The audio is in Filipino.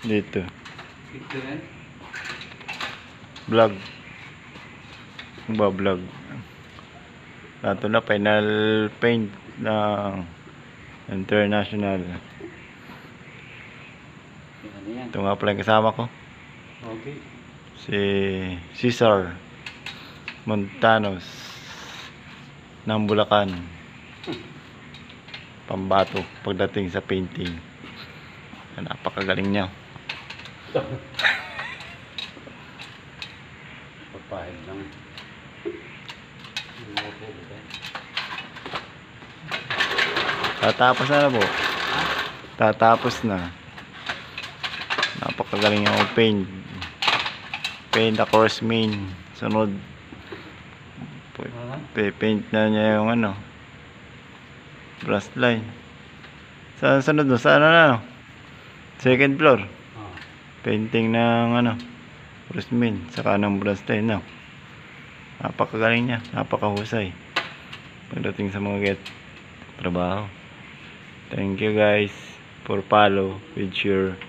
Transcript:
Dito. Ito rin. Vlog. Vlog. Ito na final paint ng international. Ano yan? Ito nga pala yung kasama ko. Okay. Si Cesar Montanos ng Bulacan. Pambato pagdating sa painting. Napakagaling niya. Papahid lang. Tatapos na po. Tatapos na. Napakagaling niya paint. Paint across main. Sunod. Paint na niya yung ano. Brush line. Sa sunod no? Saan na? Second floor. Painting ng ano. Brush main. Saka ng brush line. No? Napakagaling niya. Napakahusay. Pagdating sa mga trabaho. Thank you guys for follow with your